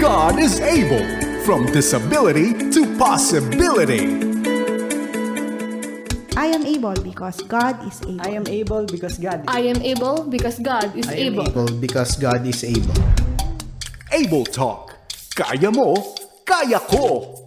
God is able. From disability to possibility. I am able because God is able. I am able because God is I am able because God is I am able. able because God is able. Able Talk. Kaya mo, kaya ko.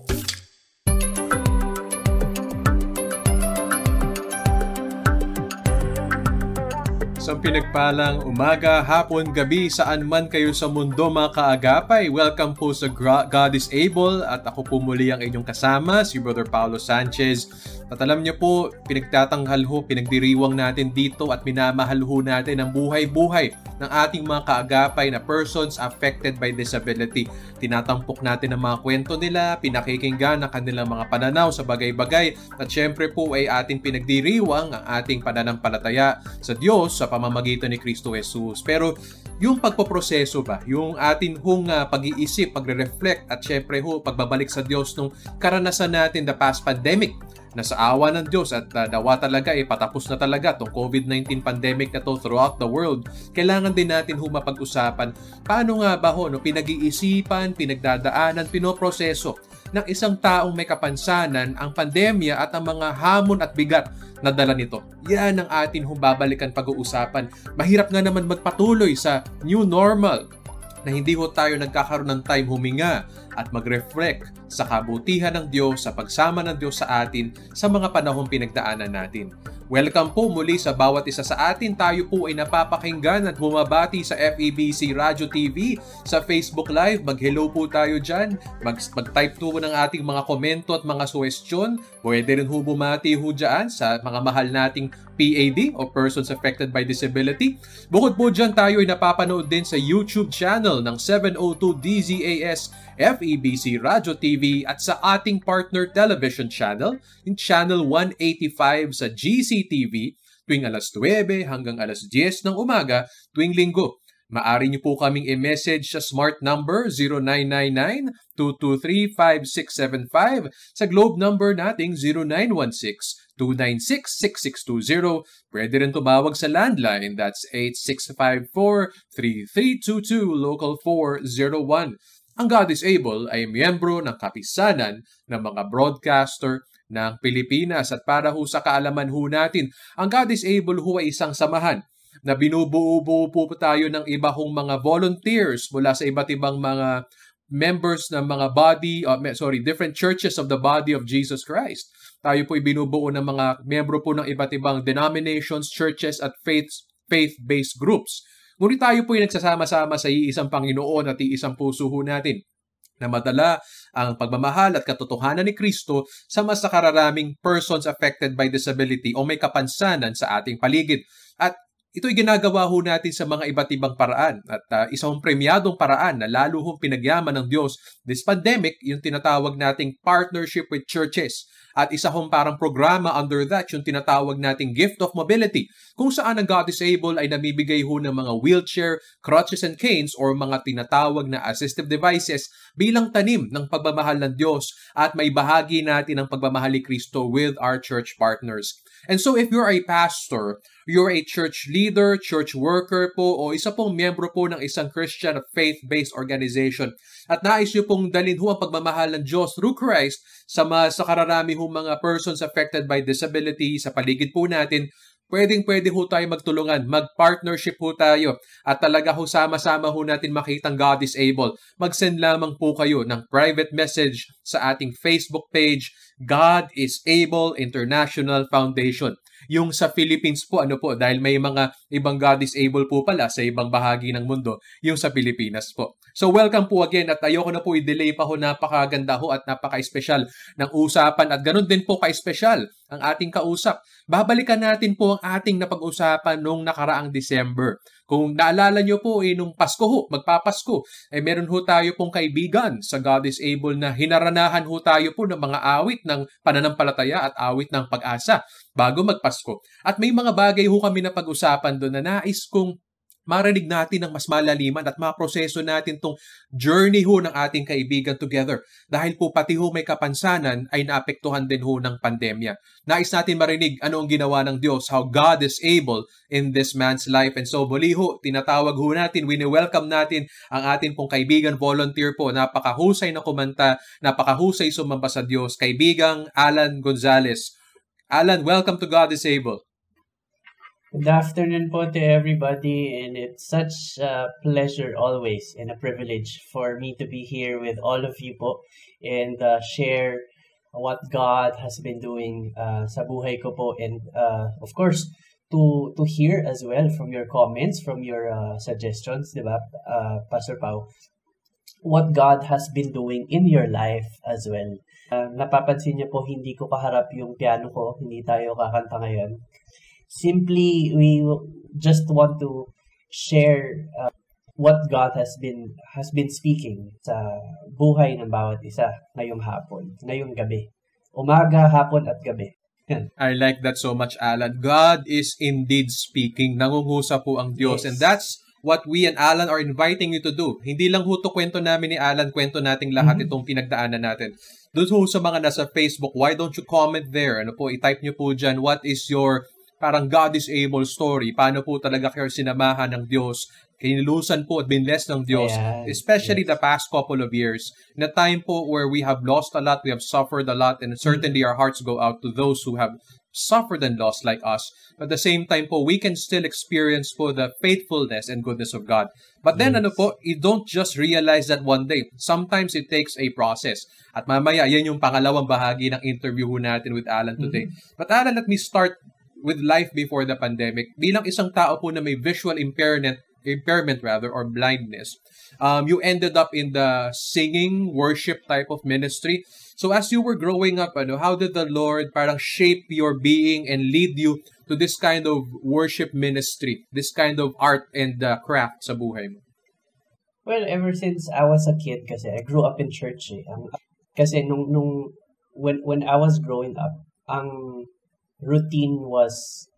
Sa pinagpalang umaga, hapon, gabi, saan man kayo sa mundo mga kaagapay. Welcome po sa God is Able at ako po muli ang inyong kasama, si Brother Paulo Sanchez. At alam niyo po, pinagtatanghal ho, pinagdiriwang natin dito at minamahal ho natin ang buhay-buhay ng ating mga kaagapay na persons affected by disability. Tinatampok natin ang mga kwento nila, pinakikinggan ang kanilang mga pananaw sa bagay-bagay at syempre po ay ating pinagdiriwang ang ating pananampalataya sa Diyos sa pamamagitan ni Kristo Jesus. Pero yung pagpoproseso ba, yung atin hong pag-iisip, pagre-reflect at syempre ho, pagbabalik sa Diyos nung karanasan natin the past pandemic na sa awa ng Diyos at dawa talaga patapos na talaga itong COVID-19 pandemic na to throughout the world, kailangan din natin pag-usapan paano nga ba pinag-iisipan, pinagdadaanan, pinoproseso ng isang taong may kapansanan ang pandemya at ang mga hamon at bigat na dala nito. Yan ang atin babalikan pag-uusapan. Mahirap nga naman magpatuloy sa new normal na hindi tayo nagkakaroon ng time huminga at mag-reflect sa kabutihan ng Diyos, sa pagsama ng Diyos sa atin sa mga panahong pinagdaanan natin. Welcome po muli sa bawat isa sa atin. Tayo po ay napapakinggan at bumabati sa FEBC Radio TV, sa Facebook Live. Mag-hello po tayo dyan. Mag-type po ng ating mga komento at mga suwestyon. Pwede rin bumati dyan sa mga mahal nating PAD o Persons Affected by Disability. Bukod po dyan, tayo ay napapanood din sa YouTube channel ng 702 DZAS FEBC Radio TV at sa ating partner television channel, yung Channel 185 sa GCTV tuwing alas 9 hanggang alas 10 ng umaga tuwing linggo. Maaari niyo po kaming i-message sa smart number 0999-223-5675, sa globe number nating 0916-296-6620. Pwede rin tumawag sa landline, that's 8654-3322, local 401. Ang God is Able ay miyembro ng kapisanan ng mga broadcaster ng Pilipinas. At para sa kaalaman natin, ang God is Able ay isang samahan na binubuo po tayo ng iba mga volunteers mula sa iba't ibang mga members ng mga different churches of the body of Jesus Christ. Tayo po ay binubuo ng mga membro po ng iba't ibang denominations, churches at faith-based groups. Ngunit tayo po ay nagsasama-sama sa iisang Panginoon at iisang puso natin na madala ang pagmamahal at katotohanan ni Kristo sa mas nakararaming persons affected by disability o may kapansanan sa ating paligid. At ito'y ginagawa natin sa mga iba't ibang paraan at isang premyadong paraan na lalo pinagyaman ng Diyos this pandemic, yung tinatawag nating partnership with churches. At isa parang programa under that, yung tinatawag nating Gift of Mobility, kung saan ang God is Able ay namibigay ng mga wheelchair, crutches and canes or mga tinatawag na assistive devices bilang tanim ng pagmamahal ng Diyos at may bahagi natin ang pagmamahal ni Kristo with our church partners. And so if you're a pastor, you're a church leader, church worker po, o isa pong miyembro po ng isang Christian faith-based organization at nais nyo pong dalhin ang pagmamahal ng Diyos through Christ sa kararami mga persons affected by disability sa paligid po natin, pwede tayo magtulungan, mag-partnership tayo at talaga sama-sama natin makitang God is Able. Mag-send lamang po kayo ng private message sa ating Facebook page, God is Able International Foundation. Yung sa Philippines po, dahil may mga ibang God is Able po pala sa ibang bahagi ng mundo, yung sa Pilipinas po. So welcome po again at ayoko na po i-delay pa napakaganda at napaka-espesyal ng usapan at ganun din po ka-espesyal ang ating kausap. Babalikan natin po ang ating napag-usapan nung nakaraang December. Kung naalala nyo po, nung Pasko magpapasko, meron tayo pong kaibigan sa God is Able na hinaranahan tayo po ng mga awit ng pananampalataya at awit ng pag-asa bago magpasko. At may mga bagay kami na pag-usapan doon na nais kong marinig natin ng mas malaliman at maproseso natin tong journey ho ng ating kaibigan together. Dahil po pati ho may kapansanan ay naapektuhan din ho ng pandemya. Nais natin marinig ano ang ginawa ng Diyos, how God is able in this man's life. And so muli ho, tinatawag ho natin, wini-welcome natin ang ating pong kaibigan volunteer po. Napakahusay na kumanta, napakahusay sumamba sa Diyos, kaibigang Alan Gonzalez. Alan, welcome to God is Able. Good afternoon po to everybody, and it's such a pleasure always and a privilege for me to be here with all of you po and share what God has been doing sa buhay ko po, and of course to hear as well from your comments, from your suggestions, di ba, Pastor Pao, what God has been doing in your life as well. Napapansin niyo po, hindi ko kaharap yung piano ko, hindi tayo kakanta ngayon. Simply, we just want to share what God has been speaking sa buhay ng bawat isa ngayong hapon, ngayong gabi. Umaga, hapon, at gabi. I like that so much, Alan. God is indeed speaking. Nangungusa po ang Diyos. Yes. And that's what we and Alan are inviting you to do. Hindi lang ho to kwento namin ni Alan, kwento nating lahat itong pinagdaanan natin. Doon ho sa mga nasa Facebook, why don't you comment there? Ano po, i-type nyo po dyan, what is your parang God is able story. Paano po talaga kayo sinamahan ng Diyos, kinilusan po at binless ng Diyos, especially the past couple of years. In a time po where we have lost a lot, we have suffered a lot, and certainly our hearts go out to those who have suffered and lost like us. But at the same time po, we can still experience po the faithfulness and goodness of God. But then ano po, you don't just realize that one day. Sometimes it takes a process. At mamaya, yan yung pangalawang bahagi ng interview natin with Alan today. But Alan, let me start with life before the pandemic. Bilang isang tao po na may visual impairment or blindness, you ended up in the singing, worship type of ministry. So as you were growing up, how did the Lord parang shape your being and lead you to this kind of worship ministry, this kind of art and craft sa buhay mo? Well, ever since I was a kid, kasi I grew up in church. Kasi when I was growing up, ang routine was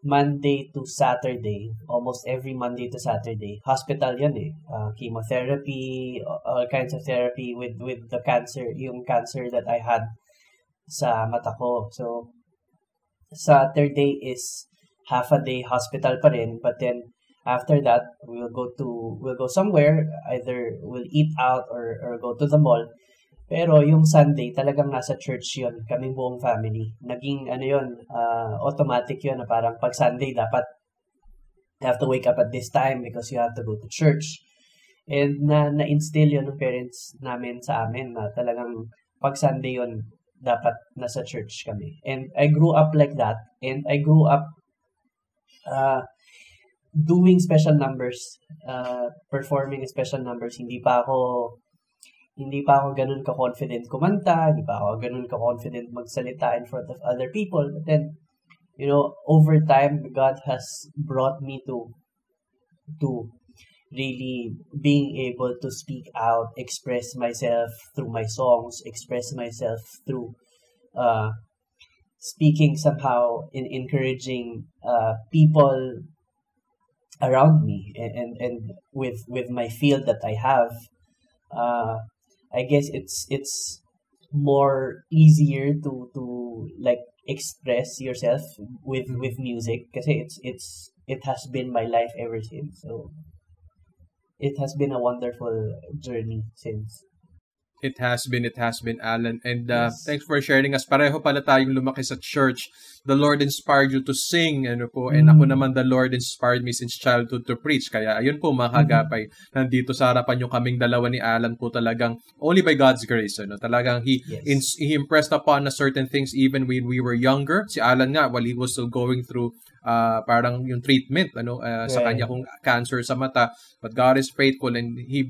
Monday to Saturday, almost every Monday to Saturday. Hospital yan chemotherapy, all kinds of therapy with the cancer, yung cancer that I had sa mata ko. So, Saturday is half a day hospital pa rin, but then after that, we'll go somewhere, either we'll eat out or go to the mall. Pero yung Sunday, talagang nasa church yun, kaming buong family. Naging, automatic yun, na parang pag Sunday, dapat you have to wake up at this time because you have to go to church. And na-instill yun ng parents namin sa amin, na talagang pag Sunday yun, dapat nasa church kami. And I grew up like that, and I grew up doing special numbers, performing special numbers. Hindi pa ako ganun ka-confident kumanta, hindi pa ako ganun ka-confident magsalita in front of other people. But then, over time, God has brought me to really being able to speak out, express myself through my songs, express myself through speaking somehow in encouraging people around me, and with my field that I have. I guess it's more easier to like express yourself with music, kasi it has been my life ever since. So it has been a wonderful journey since. It has been, Alan. And Yes. thanks for sharing us. Pareho pala tayong lumaki sa church. The Lord inspired you to sing, and ako naman, the Lord inspired me since childhood to preach. Kaya ayun po, mga kagapay, nandito sa harapan yung kaming dalawa ni Alan po, talagang only by God's grace. Talagang he impressed upon us certain things even when we were younger. Si Alan nga, while he was still going through parang yung treatment sa kanya kung cancer sa mata, but God is faithful, and he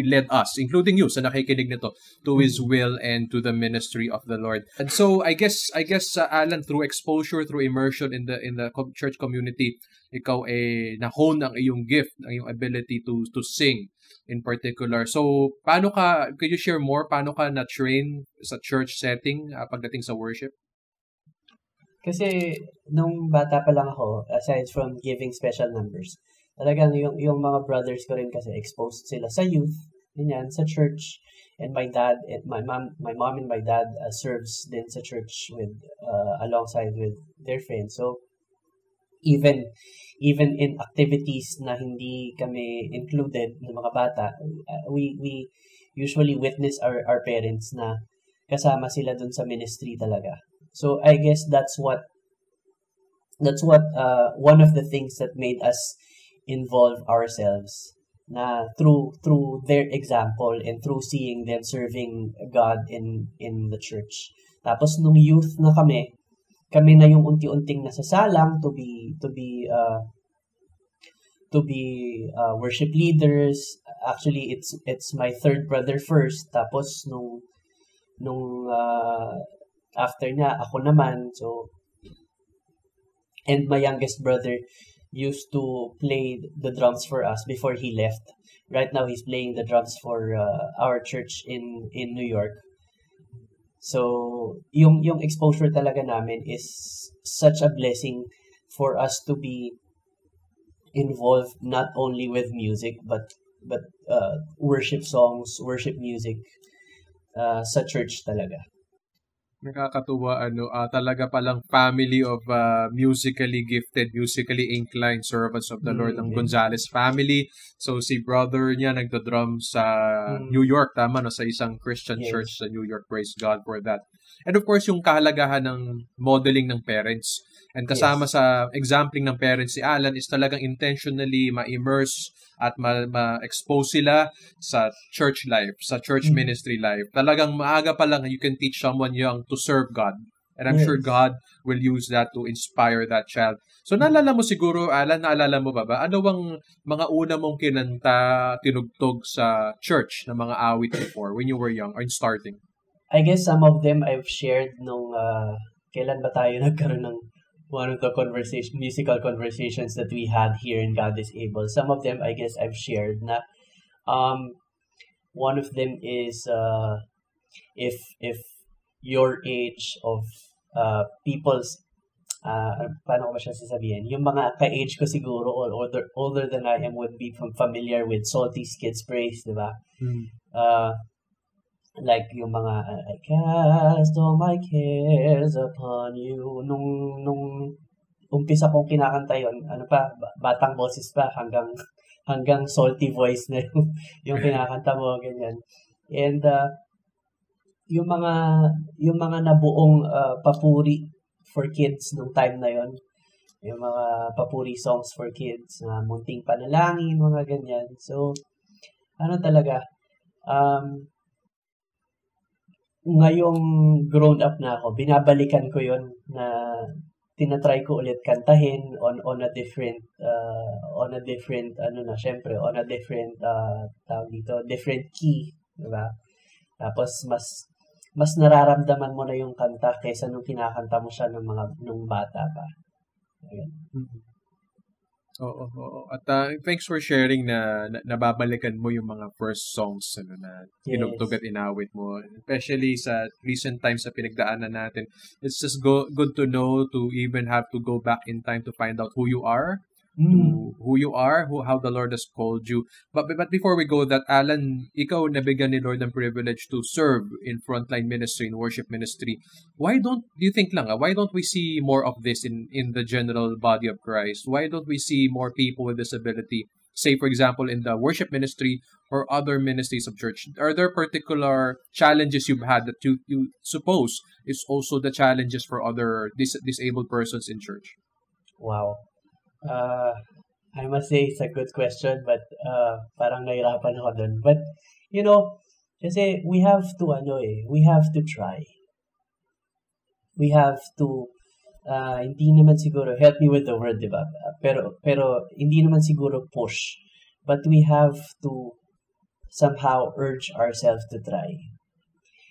led us, including you sa nakikinig nito, to His will and to the ministry of the Lord. And so I guess Alan, through exposure, through immersion in the church community, ikaw na-hone ang iyong gift, ang iyong ability to sing in particular. So could you share more, paano ka na-train sa church setting pagdating sa worship? Kasi nung bata pa lang ako, aside from giving special numbers, Talagang yung mga brothers ko rin kasi exposed sila sa youth, ganyan, sa church. And my dad and my mom and my dad serves din sa church with alongside with their friends. So even in activities na hindi kami included ng mga bata, we usually witness our parents na kasama sila dun sa ministry talaga. So I guess that's what one of the things that made us involve ourselves, na through their example and through seeing them serving God in the church. Tapos nung youth na kami na yung unti-unting nasasalang to be worship leaders. Actually, it's my third brother first. Tapos nung after niya ako naman. So, and my youngest brother used to play the drums for us before he left. Right now, he's playing the drums for our church in New York. So, yung exposure talaga namin is such a blessing for us to be involved not only with music but worship songs, worship music sa church talaga. Nakakatuwa, talaga palang family of musically gifted, musically inclined servants of the Lord ng Gonzales family. So si brother niya nagdo-drum sa New York, tama, no? Sa isang Christian church sa New York. Praise God for that. And of course, yung kahalagahan ng modeling ng parents. And kasama sa exempling ng parents si Alan is talagang intentionally ma-immerse at ma-expose sila sa church life, sa church ministry life. Talagang maaga pa lang, you can teach someone young to serve God. And I'm sure God will use that to inspire that child. So naalala mo siguro, Alan, naalala mo ba? Ano bang mga una mong kinanta, tinugtog sa church na mga awit before when you were young or starting? I guess some of them I've shared nung kailan ba tayo nagkaroon ng one of the musical conversations that we had here in God is Able. Some of them, I guess, I've shared na. One of them is if your age of people's paano ko ba siya sasabihin? Yung mga ka-age ko siguro or older than I am would be familiar with Salty Kids Praise, di ba? Like yung mga I cast all my cares upon you. Nung umpisa kong kinakanta yon, ano pa, batang boses pa hanggang salty voice na yung kinakanta mo, ganyan. And yung mga nabuong papuri for kids nung time na yon, yung mga papuri songs for kids, Munting Panalangin, mga ganyan. So ano talaga, ngayong grown up na ako, binabalikan ko yon na tinatry ko ulit kantahin on a different syempre on a different tawag dito, different key, di ba? Tapos mas nararamdaman mo na yung kanta kaysa nung kinakanta mo siya nung bata pa. Oo. At thanks for sharing na nababalikan mo yung mga first songs na tinugtog at inawit mo. Especially sa recent times na pinagdaanan natin. It's just good to know to even have to go back in time to find out who you are. How the Lord has called you. But before we go that, Alan, ikaw nabigyan ni Lord ng privilege to serve in frontline ministry, in worship ministry. Why don't we see more of this in the general body of Christ? Why don't we see more people with disability, say for example in the worship ministry or other ministries of church? Are there particular challenges you've had that you suppose is also the challenges for other disabled persons in church? Wow. I must say it's a good question, but parang nahirapan ako dun. But kasi we have to try. We have to hindi naman siguro, help me with the word, diba? Pero hindi naman siguro push. But we have to somehow urge ourselves to try.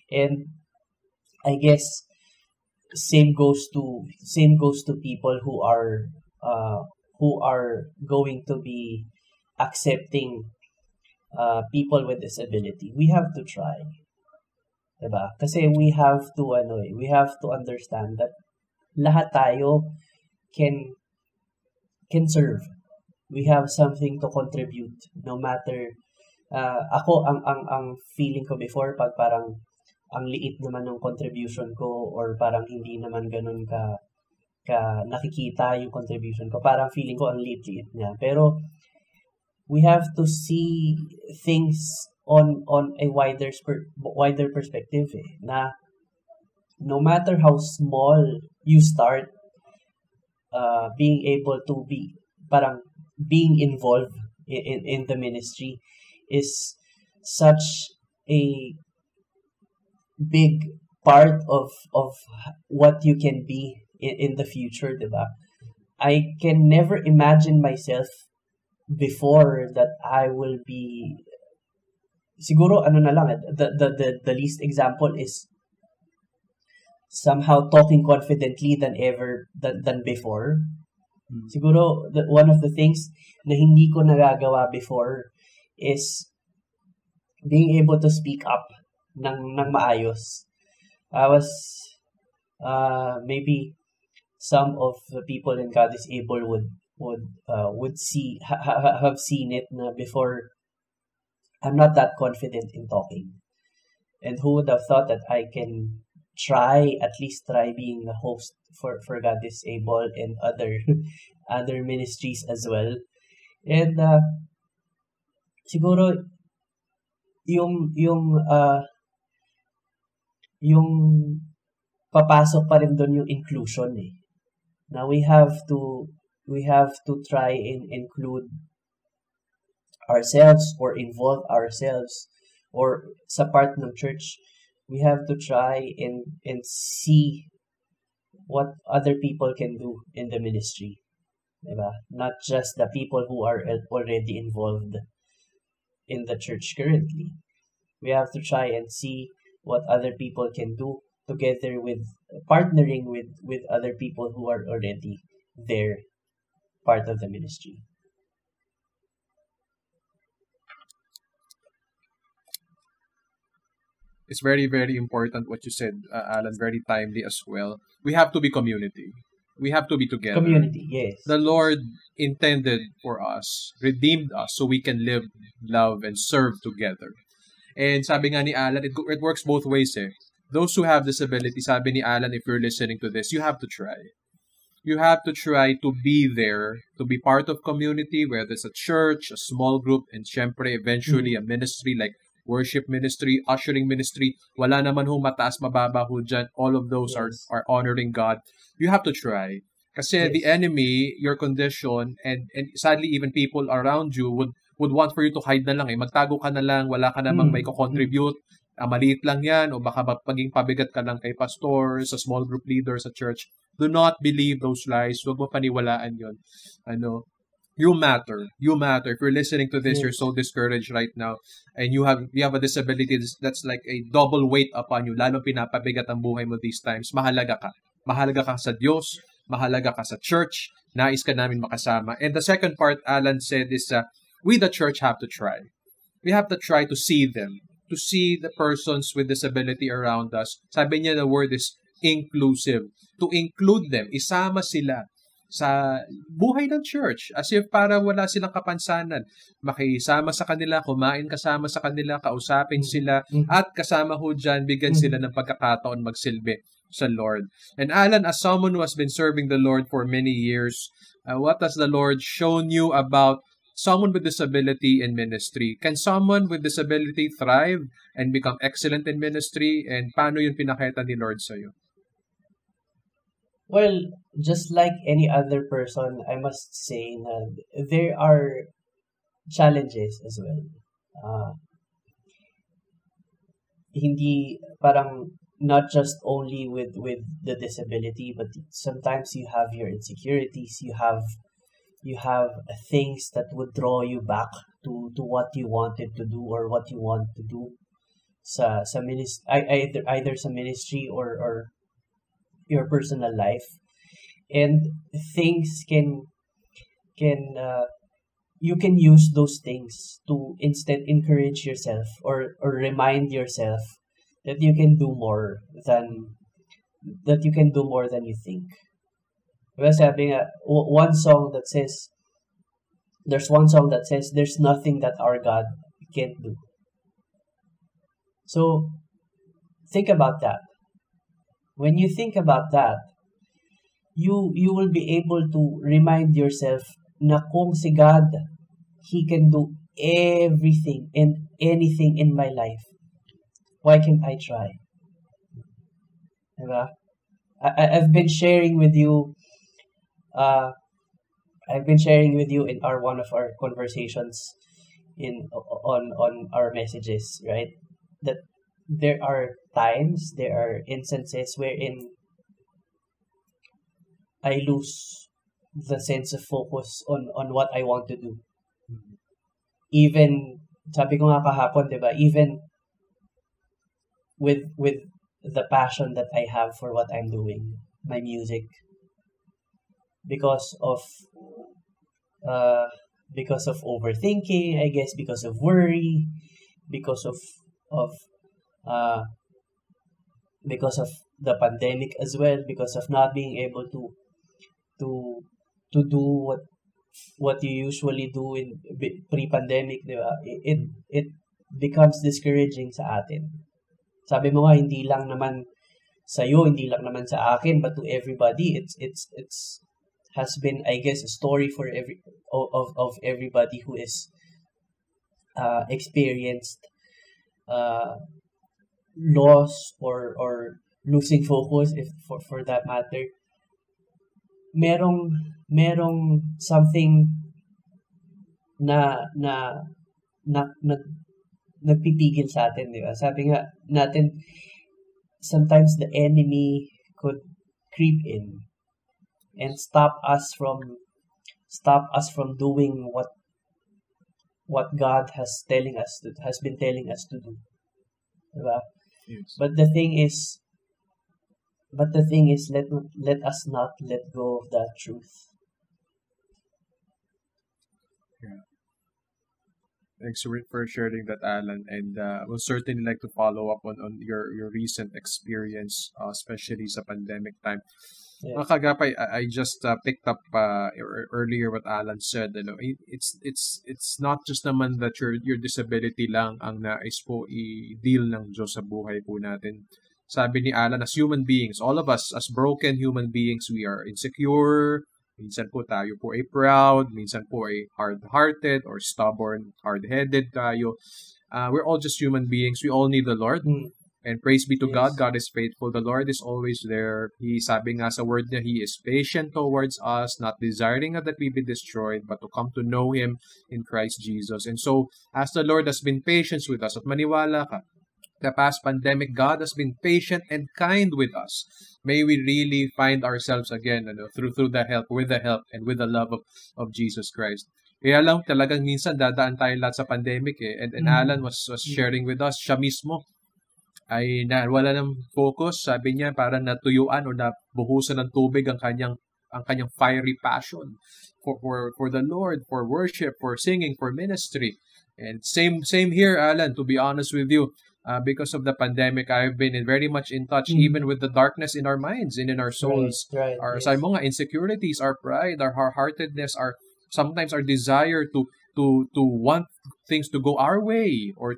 And I guess same goes to people who are going to be accepting people with disability. We have to try. Diba? Kasi we have to understand that lahat tayo can serve. we have something to contribute, no matter ako ang feeling ko before, pag parang ang liit naman ng contribution ko, or parang hindi naman ganun ka nakikita yung contribution ko, parang feeling ko ang liit niya. Pero we have to see things on a wider perspective, na no matter how small you start, being able to be parang being involved in the ministry is such a big part of what you can be in the future, diba? I can never imagine myself before that I will be, siguro ano na lang, the least example is somehow talking confidently than before. Siguro one of the things na hindi ko nagagawa before is being able to speak up ng maayos. I was maybe some of the people in God is Able would see have seen it na before. I'm not that confident in talking, and who would have thought that I can at least try being a host for God is Able and other ministries as well. And siguro yung papasok pa rin doon yung inclusion. Now we have to try and include ourselves or involve ourselves, or sa part ng church, we have to try and see what other people can do in the ministry. Diba? Not just the people who are already involved in the church currently. We have to try and see what other people can do together with partnering with other people who are already there, part of the ministry. It's very, very important what you said, Alan, very timely as well. We have to be community. We have to be together. Community, yes. The Lord intended for us, redeemed us, so we can live, love, and serve together. And sabi nga ni Alan, it works both ways. Those who have disability, sabi ni Alan, if you're listening to this, you have to try. You have to try to be there, to be part of community, whether it's a church, a small group, and syempre, eventually, a ministry like worship ministry, ushering ministry. Wala naman hong mataas, mababa ho dyan. All of those are honoring God. You have to try. Kasi the enemy, your condition, and sadly, even people around you would want for you to hide na lang. Magtago ka na lang, wala ka namang may contribute. Maliit lang yan, o baka maging pabigat ka lang kay pastor, sa small group leader, sa church. Do not believe those lies. Huwag mo paniwalaan yun. You matter. You matter. If you're listening to this, you're so discouraged right now, and you have a disability that's like a double weight upon you, lalong pinapabigat ang buhay mo these times. Mahalaga ka. Mahalaga ka sa Diyos. Mahalaga ka sa church. Nais ka namin makasama. And the second part, Alan said, is we the church have to try. We have to try to see them. To see the persons with disability around us. Sabi niya, the word is inclusive. To include them. Isama sila sa buhay ng church, as if para wala silang kapansanan. Makisama sa kanila, kumain kasama sa kanila, kausapin sila, at kasama ho dyan, bigyan sila ng pagkakataon magsilbi sa Lord. And Alan, as someone who has been serving the Lord for many years, what has the Lord shown you about someone with disability in ministry? Can someone with disability thrive and become excellent in ministry? And paano yun pinakita ni Lord sa'yo? Well, just like any other person, I must say na there are challenges as well. Hindi parang not just only with the disability, but sometimes you have your insecurities, you have things that would draw you back to what you wanted to do or what you want to do sa either sa ministry or your personal life, and things can you can use those things to instead encourage yourself or remind yourself that you can do more than you think. Well, sabi nga, one song that says there's one song that says, "There's nothing that our God can't do." So think about that. When you think about that, you will be able to remind yourself na kung si God, He can do everything and anything in my life. Why can't I try? Diba? I've been sharing with you in one of our conversations on our messages, right? That there are instances wherein I lose the sense of focus on what I want to do. Even, sabi ko nga kahapon, diba? Even with the passion that I have for what I'm doing, my music, because of overthinking, I guess, because of worry, because of the pandemic as well, because of not being able to do what you usually do in pre-pandemic, di ba? It becomes discouraging sa atin. Sabi mo nga, hindi lang naman sa'yo, hindi lang naman sa akin, but to everybody. It's has been, I guess, a story for everybody who is experienced loss or losing focus, if for that matter. Merong something na nagpipigil sa atin, di ba? Sabi nga natin, sometimes the enemy could creep in and stop us from doing what God has been telling us to do. Diba? Yes. But the thing is, let us not let go of that truth. Yeah. Thanks for sharing that, Alan. And we'll certainly like to follow up on your recent experience, especially sa pandemic time. Yeah. Mga kagapay, I just picked up earlier what Alan said. You know, it's not just naman that your disability lang ang nais po i-deal ng Diyos sa buhay po natin. Sabi ni Alan, as human beings, all of us, as broken human beings, we are insecure. Minsan po tayo po ay proud. Minsan po ay hard-hearted or stubborn, hard-headed tayo. We're all just human beings. We all need the Lord. And praise be to Yes. God. God is faithful. The Lord is always there. Sabi nga sa word niya, He is patient towards us, not desiring that we be destroyed, but to come to know Him in Christ Jesus. And so, as the Lord has been patient with us, at maniwala ka, the past pandemic, God has been patient and kind with us. May we really find ourselves again through the help, with the help, and with the love of Jesus Christ. Kaya lang talagang minsan dadaan tayo lahat sa pandemic eh. And Alan was sharing with us, siya mismo ay wala ng focus. Sabi niya parang natuyuan o nabuhusan ng tubig ang kanyang fiery passion for the Lord, for worship, for singing, for ministry. And same here, Alan, to be honest with you. Because of the pandemic, I've been very much in touch even with the darkness in our minds and in our souls. Right, Our yes. sabi mo nga, insecurities, our pride, our hard-heartedness, sometimes our desire to want things to go our way or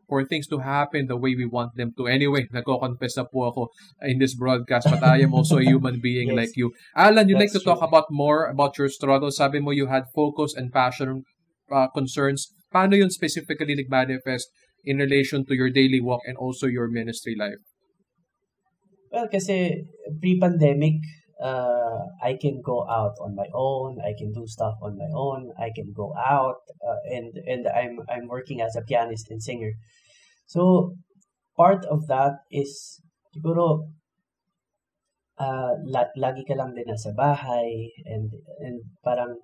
for things to happen the way we want them to. Anyway, nagko-confess na po ako in this broadcast, but I am also a human being Yes. like you. Alan, you'd like to That's talk true. about more about your struggle. Sabi mo you had focus and passion concerns. Paano yun specifically nag-manifest in relation to your daily walk and also your ministry life? Well, kasi pre-pandemic, I can go out on my own. I can do stuff on my own. I can go out, and I'm working as a pianist and singer. So part of that is siguro lagi ka lang din nasa bahay and parang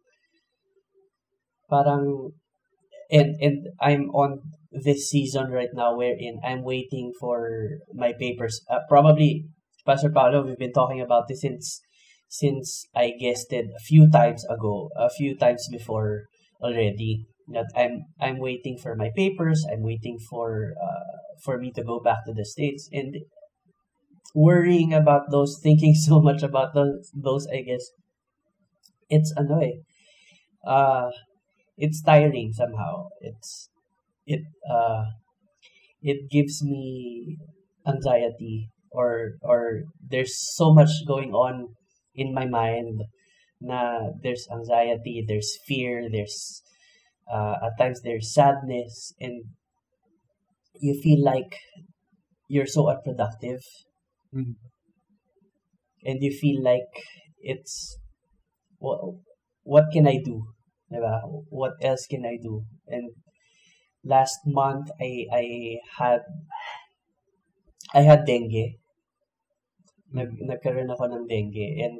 and I'm on this season right now wherein I'm waiting for my papers. Probably Pastor Paolo, we've been talking about this since I guested a few times before already, that I'm waiting for my papers. I'm waiting for me to go back to the States, and worrying about those, thinking so much about those I guess it's it's tiring somehow. It it gives me anxiety, or there's so much going on in my mind na there's anxiety, there's fear, there's at times there's sadness, and you feel like you're so unproductive, Mhm. and you feel like it's what can I do? Diba? What else can I do? And last month I had dengue. Nagkaroon ako ng dengue, and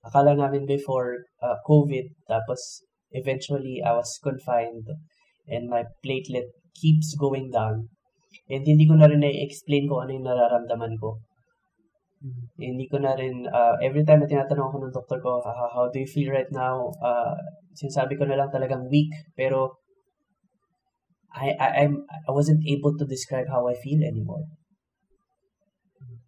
akala namin before COVID, tapos eventually I was confined and my platelet keeps going down, and hindi ko na rin na-explain kung ano yung nararamdaman ko. Hindi ko na rin, every time na tinatanong ako ng doktor ko, how do you feel right now? Sinasabi ko na lang talagang weak, pero I wasn't able to describe how I feel anymore.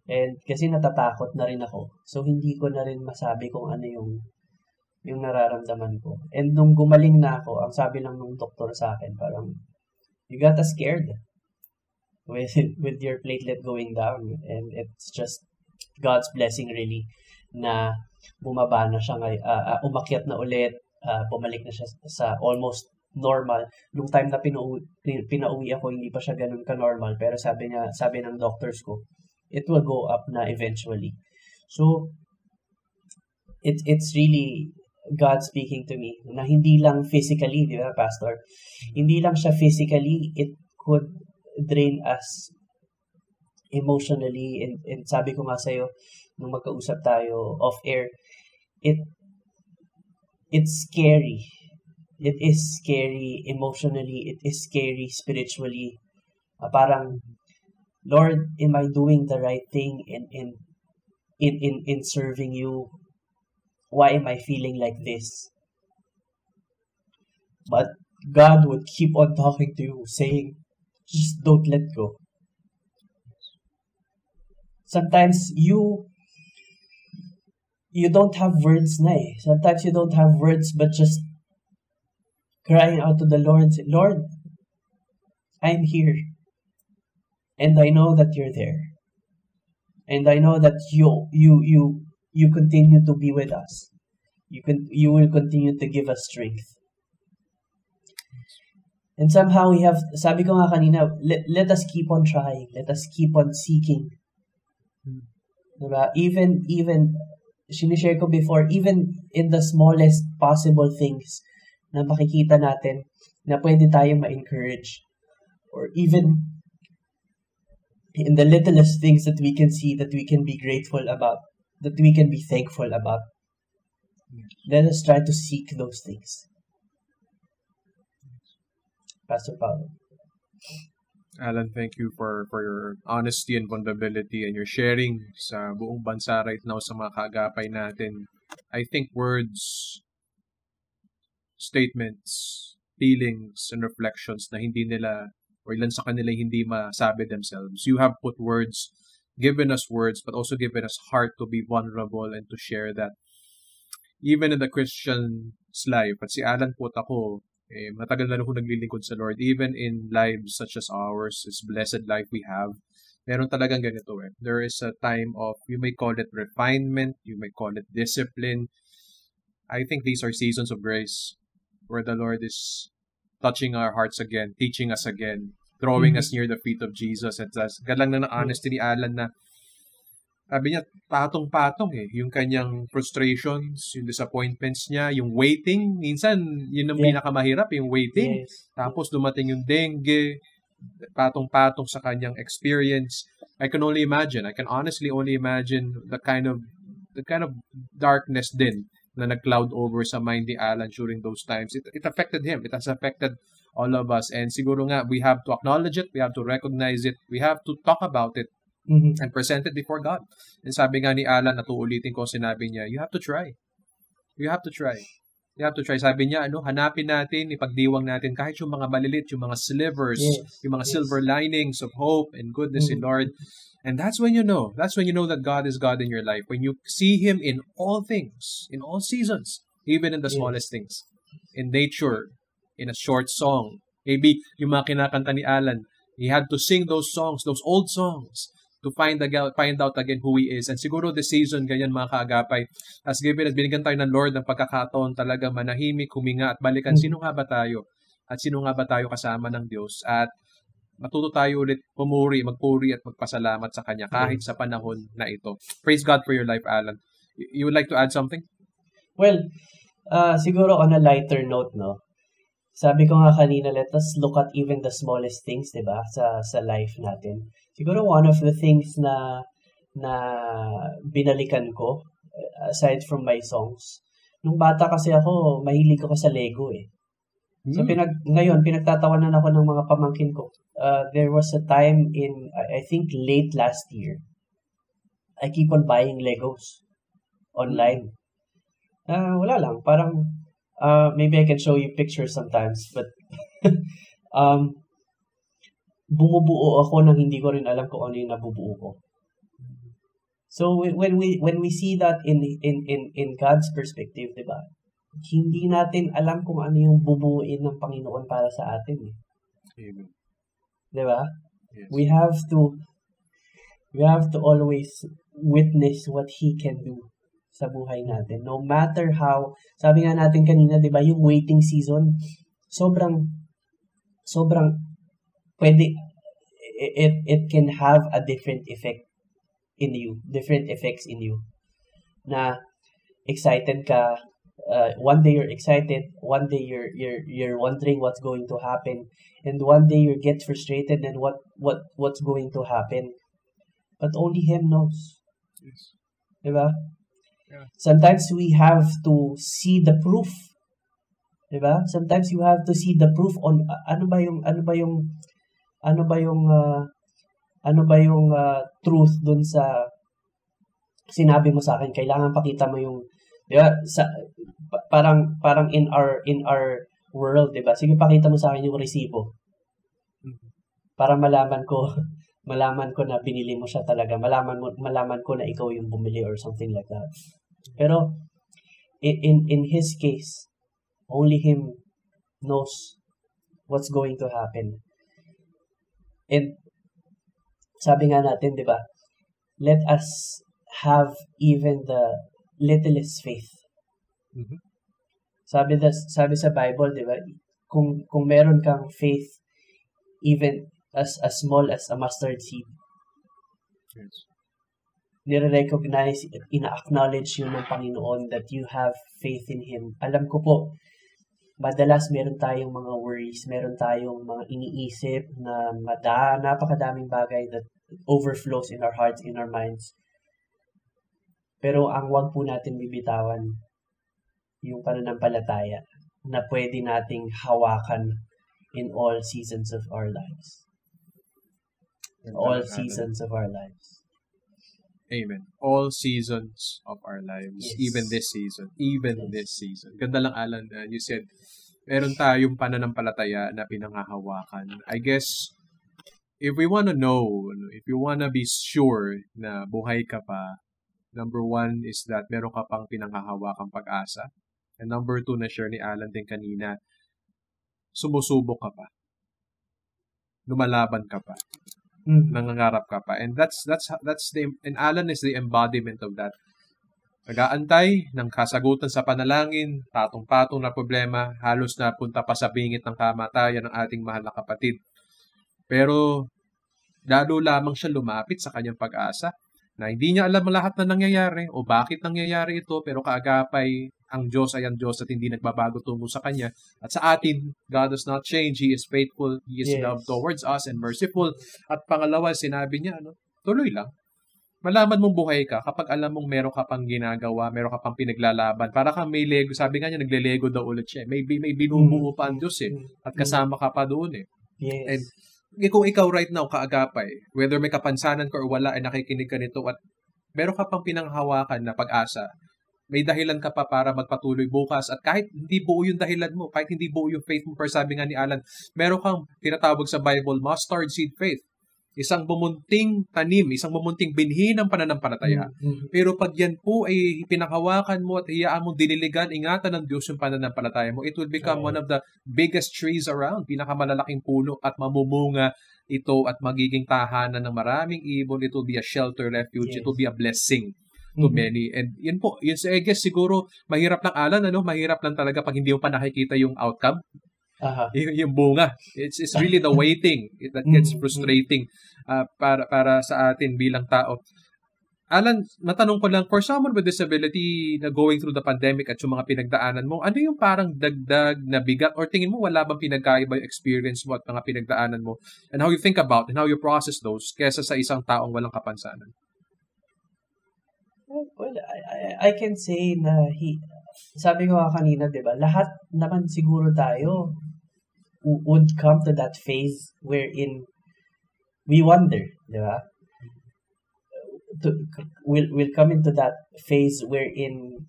And kasi natatakot na rin ako. So hindi ko na rin masabi kung ano yung nararamdaman ko. And nung gumaling na ako, ang sabi lang ng doktor sa akin, parang, you got us scared with your platelet going down. And it's just God's blessing really na bumaba na siya ngayon, umakyat na ulit, bumalik na siya sa almost normal. Nung time na pinauwi ako, hindi pa siya ganun ka-normal, pero sabi ng doctors ko, it will go up na eventually. So it's really God speaking to me na hindi lang physically, di ba, Pastor? Hindi lang siya physically, it could drain us emotionally, and sabi ko nga sa'yo nung magkausap tayo off air, it's scary. It is scary emotionally, it is scary spiritually. Parang, Lord, am I doing the right thing in serving you? Why am I feeling like this? But God would keep on talking to you, saying, just don't let go. Sometimes you don't have words na eh. Sometimes you don't have words, but just crying out to the Lord, say, Lord, I'm here. And I know that you're there. And I know that you continue to be with us. You will continue to give us strength. And somehow we have, sabi ko nga kanina, let us keep on trying. Let us keep on seeking. Diba? Even, sinishare ko before, even in the smallest possible things na makikita natin na pwede tayong ma-encourage. Or even in the littlest things that we can see, that we can be grateful about, that we can be thankful about. Let us try to seek those things. Pastor Paulo. Alan, thank you for your honesty and vulnerability and your sharing sa buong bansa right now sa mga kaagapay natin. I think words, statements, feelings, and reflections na hindi nila or ilan sa kanila hindi masabi themselves. You have put words, given us words, but also given us heart to be vulnerable and to share that. Even in the Christian's life, at si Alan po ako, matagal na ako naglilingkod sa Lord. Even in lives such as ours, this blessed life we have, meron talagang ganito eh. There is a time of, you may call it refinement, you may call it discipline. I think these are seasons of grace where the Lord is touching our hearts again, teaching us again, throwing us near the feet of Jesus. At galang na honesty ni Alan na sabi niya, patong-patong eh. Yung kanyang frustrations, yung disappointments niya, yung waiting. Minsan, yun ang pinakamahirap, yung waiting. Yes. Tapos dumating yung dengue, patong-patong sa kanyang experience. I can only imagine. I can honestly only imagine the kind of darkness din na nag-cloud over sa mind ni Alan during those times. It affected him. It has affected all of us. And siguro nga, we have to acknowledge it. We have to recognize it. We have to talk about it. And present it before God. And sabi nga ni Alan, natuulitin ko, sinabi niya, you have to try. You have to try. You have to try. Sabi niya, hanapin natin, ipagdiwang natin, kahit yung mga malilit, yung mga slivers, yung mga silver linings of hope and goodness in Lord. And that's when you know that God is God in your life. When you see Him in all things, in all seasons, even in the smallest things. In nature, in a short song. Maybe yung mga kinakanta ni Alan, he had to sing those songs, those old songs, to find out again who he is. And siguro this season, ganyan mga kaagapay, as given at binigyan tayo ng Lord ng pagkakataon talaga manahimik, huminga at balikan, sino nga ba tayo? At sino nga ba tayo kasama ng Diyos? At matuto tayo ulit magpuri at magpasalamat sa Kanya kahit sa panahon na ito. Praise God for your life, Alan. You would like to add something? Well, siguro on a lighter note, no? Sabi ko nga kanina, let us look at even the smallest things, 'di ba, sa life natin. Siguro one of the things na binalikan ko, aside from my songs, nung bata kasi ako, mahilig ako sa Lego eh. So ngayon pinagtatawanan ako ng mga pamangkin ko. There was a time in I think late last year, I keep on buying Legos online. Wala lang, parang maybe I can show you pictures sometimes, but bumubuo ako nang hindi ko rin alam kung ano yung nabubuo ko. So when we see that in God's perspective, 'di ba? Hindi natin alam kung ano yung bubuuin ng Panginoon para sa atin. Amen. 'Di ba? Yes. We have to always witness what He can do sa buhay natin. No matter how, sabi nga natin kanina, 'di ba, yung waiting season, sobrang pwede, it can have a different effects in you. Na excited ka, one day you're excited, one day you're wondering what's going to happen, and one day you get frustrated and what's going to happen. But only Him knows. Yes. 'Di ba? Yeah. Sometimes we have to see the proof. 'Di ba? Sometimes you have to see the proof on ano ba yung truth dun sa sinabi mo sa akin. Kailangan pakita mo yung, 'di ba? Parang in our world, 'di ba? Sige, pakita mo sa akin yung resibo. Para malaman ko na binili mo siya talaga. Malaman ko na ikaw yung bumili or something like that. Pero in his case, only Him knows what's going to happen. And sabi nga natin, 'di ba? Let us have even the littlest faith. Mm-hmm. Sabi sa Bible, 'di ba? Kung meron kang faith even as small as a mustard seed. Yes. Nire-recognize, ina-acknowledge yun ng Panginoon that you have faith in Him. Alam ko po, madalas meron tayong mga worries, meron tayong mga iniisip na napakadaming bagay that overflows in our hearts, in our minds. Pero ang wag po natin bibitawan, yung pananampalataya na pwede nating hawakan in all seasons of our lives. All seasons of our lives. Amen. All seasons of our lives. Yes. Even this season. Ganda lang, Alan. You said, meron tayong pananampalataya na pinangahawakan. I guess, if we want to know, if you want to be sure na buhay ka pa, number one is that meron ka pang pinanghahawakang pag-asa. And number two, na share ni Alan din kanina, sumusubok ka pa. Lumalaban ka pa. Nangangarap ka pa. And and Alan is the embodiment of that. Nag-aantay ng kasagutan sa panalangin, patong-patong na problema, halos na punta pa sa bingit ng kamatayan ng ating mahal na kapatid. Pero lalo lamang siya lumapit sa kanyang pag-asa na hindi niya alam lahat na nangyayari o bakit nangyayari ito, pero kaagapay ang Diyos ay ang Diyos at hindi nagbabago tungo sa Kanya. At sa atin, God does not change. He is faithful. He is love towards us and merciful. At pangalawa, sinabi niya, tuloy lang. Malaman mong buhay ka kapag alam mong meron ka pang ginagawa, meron ka pang pinaglalaban. Para kang may Lego. Sabi nga niya, nagle-Lego daw ulit siya. May binubuo pa ang Diyos At kasama ka pa doon Yes. And kung ikaw right now, kaagapay, whether may kapansanan ka or wala, ay nakikinig ka nito at meron ka pang pinanghawakan na pag-asa, may dahilan ka pa para magpatuloy bukas. At kahit hindi buo yung dahilan mo, kahit hindi buo yung faith mo, pero sabi nga ni Alan, meron kang tinatawag sa Bible, mustard seed faith. isang bumunting tanim, isang bumunting binhi ng pananampalataya. Pero pag yan po ay pinakawakan mo at hiyaan mo diniligan, ingatan ng Diyos yung pananampalataya mo, it will become one of the biggest trees around, pinakamalalaking puno at mamumunga ito at magiging tahanan ng maraming ibon. It will be a shelter, refuge. It will be a blessing to many. And yun po, yun I guess siguro mahirap lang mahirap lang talaga pag hindi mo pa nakikita yung outcome. Yung bunga. It's really the waiting that gets frustrating para sa atin bilang tao. Alan, matanong ko lang, for someone with disability na going through the pandemic at yung mga pinagdaanan mo, ano yung parang dagdag na bigat or tingin mo wala bang pinagkaiba yung experience mo at mga pinagdaanan mo and how you think about and how you process those kesa sa isang taong walang kapansanan? Well, I can say na sabi ko kanina, di ba, lahat naman siguro tayo would come to that phase wherein we wonder, di ba? We'll come into that phase wherein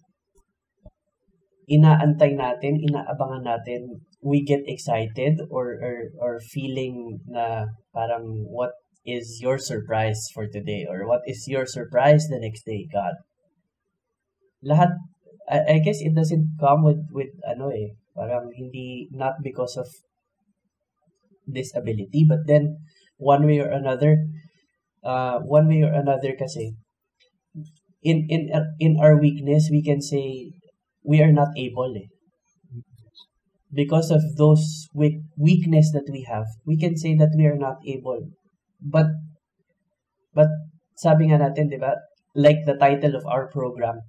inaantay natin, inaabangan natin, we get excited or feeling na parang what is your surprise for today or what is your surprise the next day, God. Lahat, I guess it doesn't come with parang hindi, not because of disability, but then one way or another kasi in our weakness we can say we are not able because of those weakness that we have, we can say that we are not able, but sabi nga natin, di ba, like the title of our program,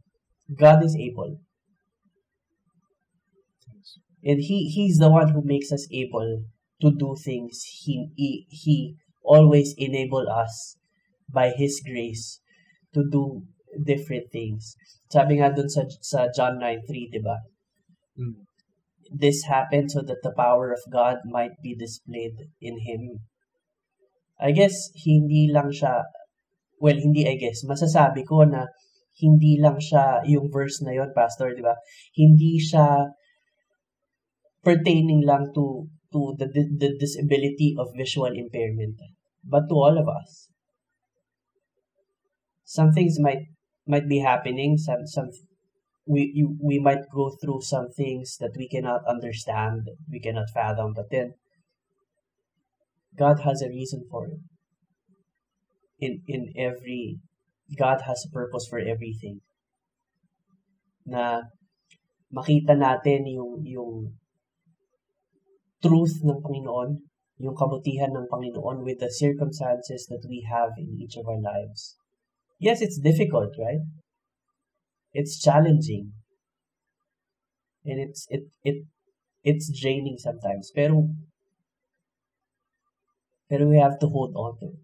God is able, and he's the one who makes us able to do things. He always enable us by His grace to do different things. Sabi nga dun sa John 9:3, di ba? This happened so that the power of God might be displayed in Him. I guess, masasabi ko na hindi lang siya yung verse na yon, Pastor, di ba? Hindi siya pertaining lang to the disability of visual impairment, but to all of us. Some things might be happening. We might go through some things that we cannot understand, we cannot fathom, but then God has a reason for it. God has a purpose for everything. Na makita natin yung truth ng Panginoon, yung kabutihan ng Panginoon with the circumstances that we have in each of our lives. Yes, it's difficult, right? It's challenging. And it's draining sometimes. Pero we have to hold on to it.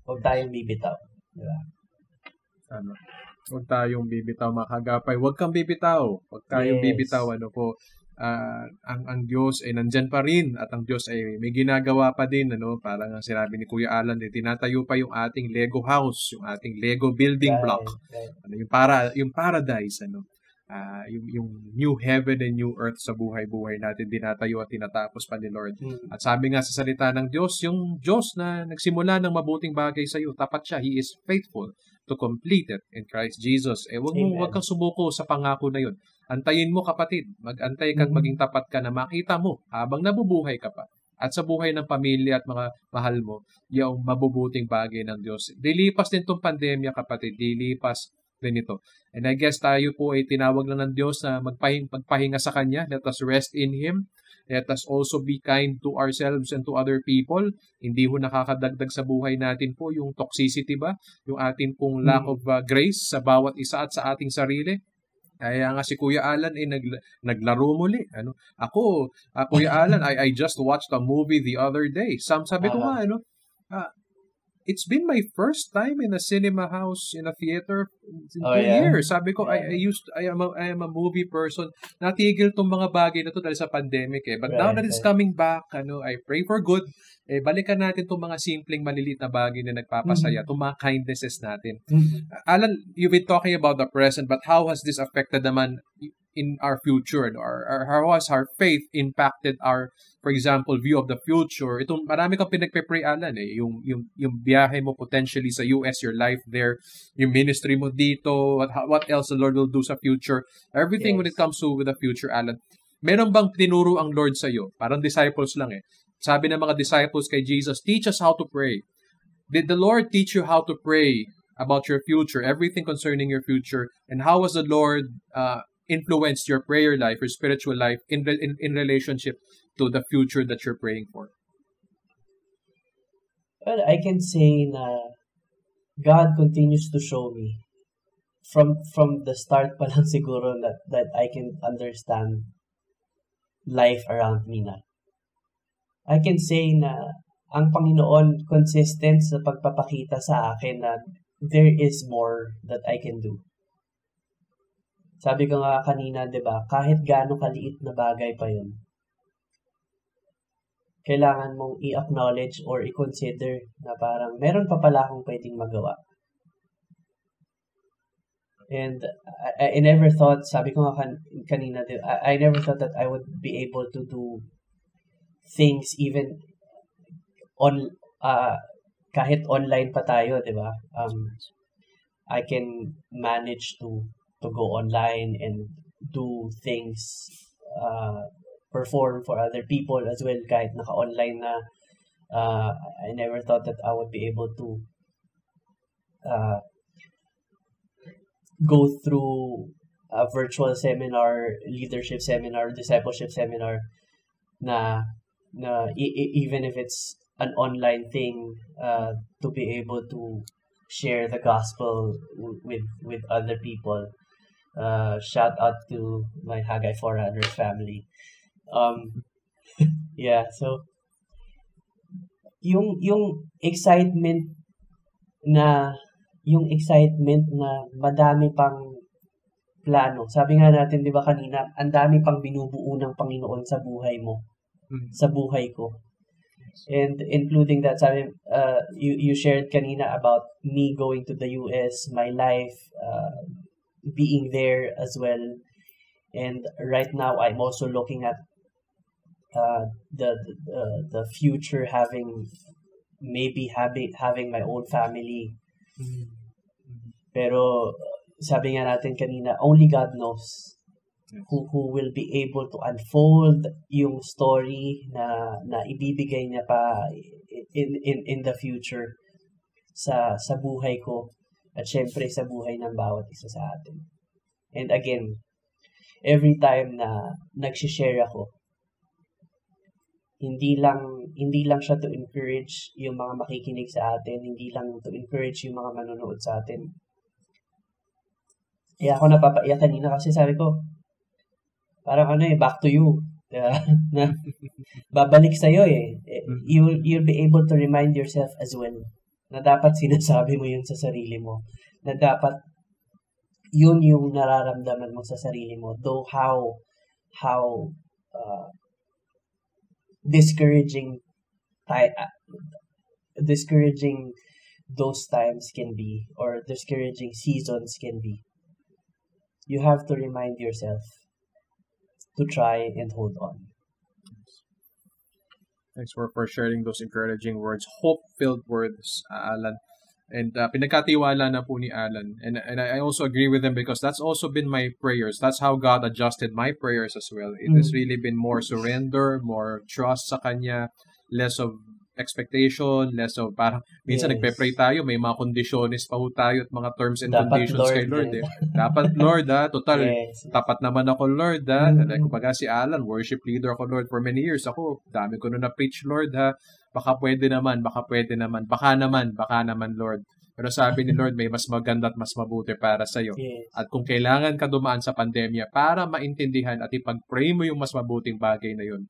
Huwag tayong bibitaw. Diba? Huwag tayong bibitaw, mga kagapay. Huwag kang bibitaw. Huwag tayong bibitaw. Ang Diyos ay nandyan pa rin at ang Diyos ay may ginagawa pa din, parang ang sinabi ni Kuya Alan, tinatayo pa yung ating Lego house, yung ating Lego building block. Yung paradise, yung new heaven and new earth sa buhay-buhay natin, dinatayo at tinatapos pa ni Lord. At sabi nga sa salita ng Diyos, yung Diyos na nagsimula ng mabuting bagay sa iyo, tapat siya, He is faithful to complete it in Christ Jesus. Huwag kang sumuko sa pangako na yun. Antayin mo, kapatid. Mag-antay kang maging tapat ka na makita mo habang nabubuhay ka pa. At sa buhay ng pamilya at mga mahal mo, yung mabubuting bagay ng Diyos. Lilipas din itong pandemya, kapatid. Lilipas din ito. And I guess tayo po ay tinawag lang ng Diyos na magpahinga sa Kanya. Let us rest in Him. Let us also be kind to ourselves and to other people. Hindi ho nakakadagdag sa buhay natin po yung toxicity ba? Yung atin pong lack of grace sa bawat isa at sa ating sarili. Kaya nga si Kuya Alan ay naglaro muli. Ako, Kuya Alan, I just watched a movie the other day. Sabi ko nga, it's been my first time in a cinema house, in a theater in 2 years. Sabi ko, I am a movie person. Natigil tong mga bagay na to dahil sa pandemic But now that it's coming back, I pray for good. Balikan natin tong mga simpleng maliliit na bagay na nagpapasaya, tong mga kindnesses natin. Alan, you've been talking about the present, but how has this affected naman in our future? And how has our faith impacted our, for example, view of the future? Itong marami kang pinagpe-pray, Alan, eh. Yung biyahe mo potentially sa US, your life there, yung ministry mo dito, what else the Lord will do sa future. Everything when it comes to with the future, Alan. Meron bang tinuro ang Lord sa iyo? Parang disciples lang eh. Sabi ng mga disciples kay Jesus, teach us how to pray. Did the Lord teach you how to pray about your future, everything concerning your future, and how has the Lord influenced your prayer life, your spiritual life in relationship to the future that you're praying for? Well, I can say na God continues to show me from the start pa lang siguro that I can understand life around me na. I can say na ang Panginoon consistent sa pagpapakita sa akin na there is more that I can do. Sabi ko nga kanina, 'di ba, kahit gaano kaliit na bagay pa 'yun, kailangan mong i-acknowledge or i-consider na parang meron pa pala akong pwedeng magawa. And I never thought, sabi ko nga kanina, I never thought that I would be able to do things even kahit online pa tayo, 'di ba? I can manage to go online and do things, perform for other people as well kahit naka-online na. I never thought that I would be able to go through a virtual seminar, leadership seminar, discipleship seminar na even if it's an online thing, to be able to share the gospel with other people. Shout out to my Haggai 400 family. Yeah, so yung excitement na madami pang plano. Sabi nga natin, 'di ba kanina, ang dami pang binubuo ng Panginoon sa buhay mo, sa buhay ko. And including that, sabi, you shared kanina about me going to the US, my life, being there as well. And right now, I'm also looking at the future, having my own family. Pero sabi nga natin kanina, only God knows who will be able to unfold yung story na ibibigay niya pa in the future sa buhay ko at syempre sa buhay ng bawat isa sa atin. And again, every time na nag-share ako, hindi lang siya to encourage yung mga makikinig sa atin, hindi lang to encourage yung mga manonood sa atin. Kaya ako napapaiyak kanina kasi sabi ko, parang back to you. Na babalik sa'yo eh. You'll be able to remind yourself as well na dapat sinasabi mo yun sa sarili mo. Na dapat yun yung nararamdaman mo sa sarili mo. Though how discouraging those times can be, or discouraging seasons can be. You have to remind yourself to try and hold on. Thanks for sharing those encouraging words, hope-filled words, Alan. And pinagkatiwala na po ni Alan. And I also agree with him because that's also been my prayers. That's how God adjusted my prayers as well. It has really been more surrender, more trust sa Kanya, less of expectation, less of parang minsan nagpe-pray tayo, may mga kondisyones pa ho tayo at mga terms and dapat conditions Lord, kay Lord. Dapat Lord, total, tapat naman ako Lord. Kumbaga si Alan, worship leader ako Lord for many years. Ako, dami ko na preach Lord baka pwede naman, baka naman Lord. Pero sabi ni Lord, may mas maganda at mas mabuti para sa'yo. At kung kailangan ka dumaan sa pandemya para maintindihan at ipag-pray mo yung mas mabuting bagay na yun,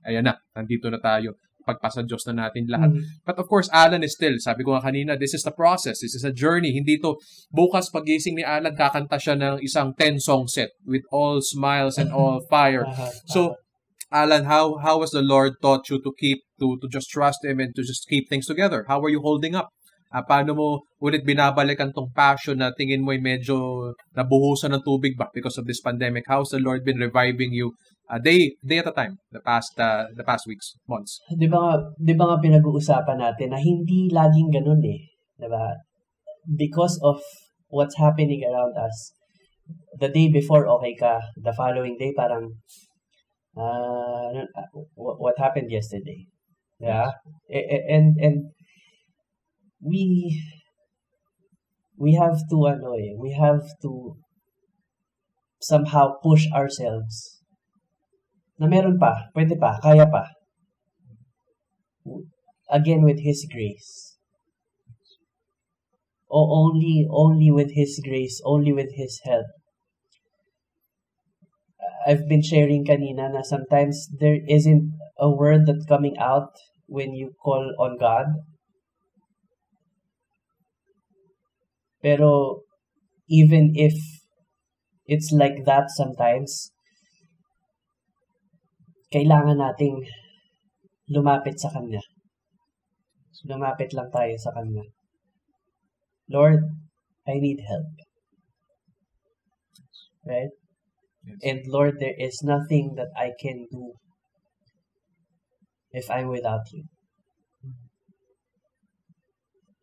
ayan na, nandito na tayo. Pagpasa Diyos na natin lahat. But of course, Alan is still, sabi ko nga kanina, this is the process. This is a journey. Hindi to, bukas pagising ni Alan, kakanta siya ng isang 10-song set with all smiles and all fire. So, Alan, how has the Lord taught you to just trust Him and to just keep things together? How are you holding up Paano mo ulit binabalikan tong passion na tingin mo ay medyo nabuhusan ng tubig ba because of this pandemic? How's the Lord been reviving you day at a time the past weeks, months? Di ba nga pinag-uusapan natin na hindi laging ganun eh. Di ba? Because of what's happening around us, the day before okay ka, the following day parang what happened yesterday? Yeah. And we have to we have to somehow push ourselves na meron pa, pwede pa, kaya pa. Again with His grace. Only with His grace, only with His help. I've been sharing kanina na sometimes there isn't a word that's coming out when you call on God. Pero even if it's like that sometimes, kailangan nating lumapit sa Kanya. Lumapit lang tayo sa Kanya. Lord, I need help. Right? Yes. And Lord, there is nothing that I can do if I'm without you.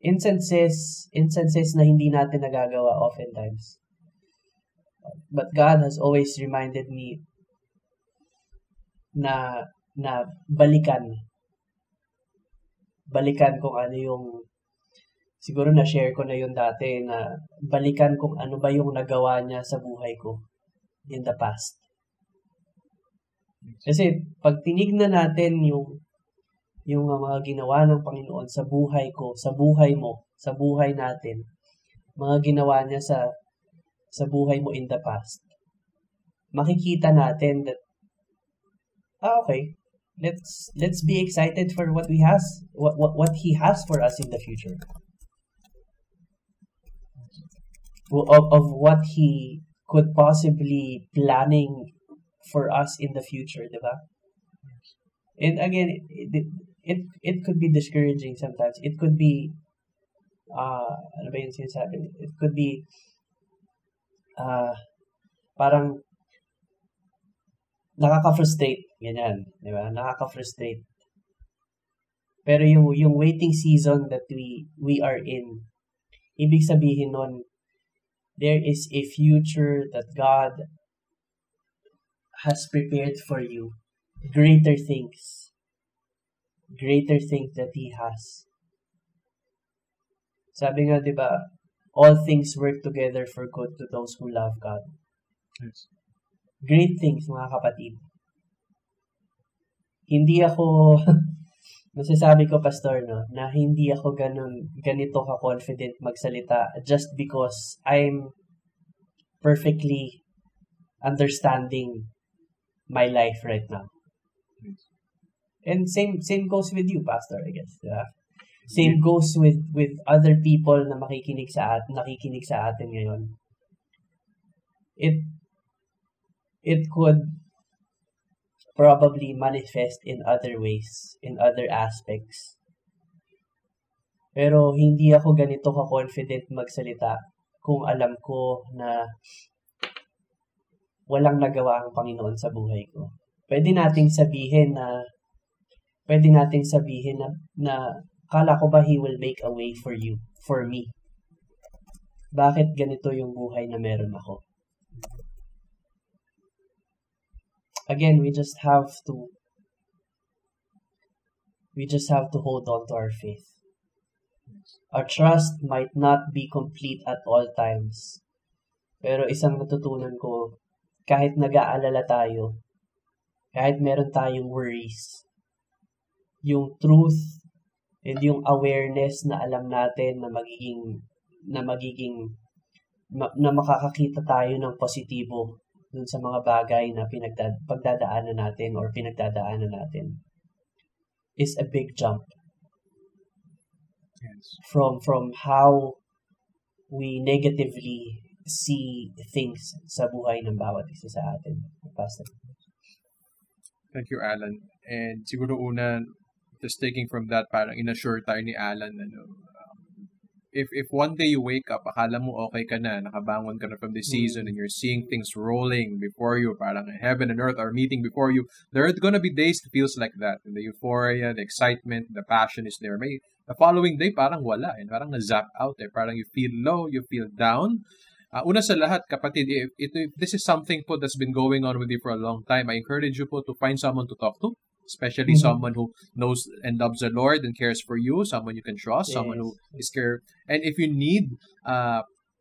Instances na hindi natin nagagawa oftentimes. But God has always reminded me na balikan kung ano yung, siguro na-share ko na yun dati, na balikan kung ano ba yung nagawa niya sa buhay ko in the past. Kasi pag tinignan natin yung mga ginawa ng Panginoon sa buhay ko, sa buhay mo, sa buhay natin, mga ginawa niya sa buhay mo in the past, makikita natin that okay, let's be excited for what He has for us in the future. Of what He could possibly planning for us in the future, diba? And again, it could be discouraging sometimes. It could be ano ba yung sinasabi? It could be parang nakaka-frustrate, ganyan, di ba? Nakaka-frustrate. Pero yung waiting season that we are in, ibig sabihin nun, there is a future that God has prepared for you. Greater things that He has. Sabi nga, di ba, all things work together for good to those who love God. Yes. Great things, mga kapatid. Hindi ako, masasabi ko, Pastor, no, na hindi ako ganito ka-confident magsalita just because I'm perfectly understanding my life right now. And same goes with you, Pastor, I guess. Yeah? Same goes with other people na nakikinig sa atin ngayon. It could probably manifest in other ways, in other aspects. Pero hindi ako ganito ka-confident magsalita kung alam ko na walang nagawa ang Panginoon sa buhay ko. Pwede nating sabihin na kala ko ba He will make a way for you, for me? Bakit ganito yung buhay na meron ako? Again, we just have to hold on to our faith. Our trust might not be complete at all times. Pero isang natutunan ko, kahit nag-aalala tayo, kahit meron tayong worries, yung truth and yung awareness na alam natin na makakakita tayo ng positibo dun sa mga bagay na pinagdadaanan natin is a big jump. Yes. From how we negatively see things sa buhay ng bawat isa sa atin. Pastor. Thank you, Alan. And siguro una, just taking from that, parang in-assure tayo ni Alan na if one day you wake up, akala mo okay ka na, nakabangon ka na from the season and you're seeing things rolling before you, parang heaven and earth are meeting before you, there are gonna be days that feels like that. The euphoria, the excitement, the passion is there. May the following day, parang wala. Parang na-zap out. Parang you feel low, you feel down. Una sa lahat, kapatid, if this is something po that's been going on with you for a long time, I encourage you po to find someone to talk to. Especially someone who knows and loves the Lord and cares for you, someone you can trust, someone who is care. And if you need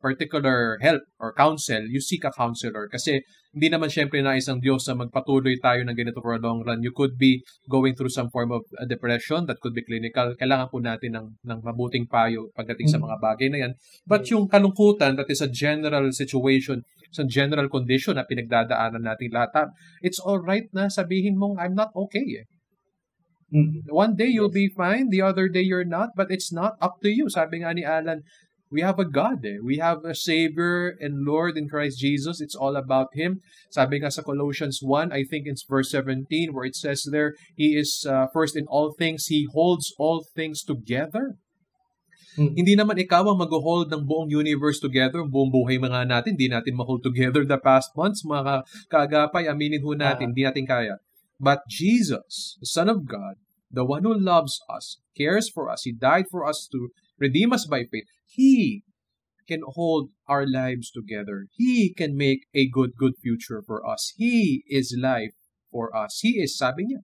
particular help or counsel, you seek a counselor. Kasi hindi naman syempre nais ng Diyos na magpatuloy tayo ng ganito for a long run. You could be going through some form of depression that could be clinical. Kailangan po natin ng mabuting payo pagdating sa mga bagay na yan. But yung kalungkutan, that is a general situation, sa general condition na pinagdadaanan natin lahat. It's all right na sabihin mong, I'm not okay. One day you'll be fine, the other day you're not, but it's not up to you. Sabi nga ni Alan, we have a God. We have a Savior and Lord in Christ Jesus. It's all about Him. Sabi nga sa Colossians 1, I think it's verse 17, where it says there, He is first in all things. He holds all things together. Hindi naman ikaw ang mag-hold ng buong universe together, buong buhay mga natin. Hindi natin ma-hold together the past months, mga kaagapay, aminin ho natin, hindi natin kaya. But Jesus, the Son of God, the one who loves us, cares for us, He died for us to redeem us by faith. He can hold our lives together. He can make a good future for us. He is life for us. He is, sabi niya,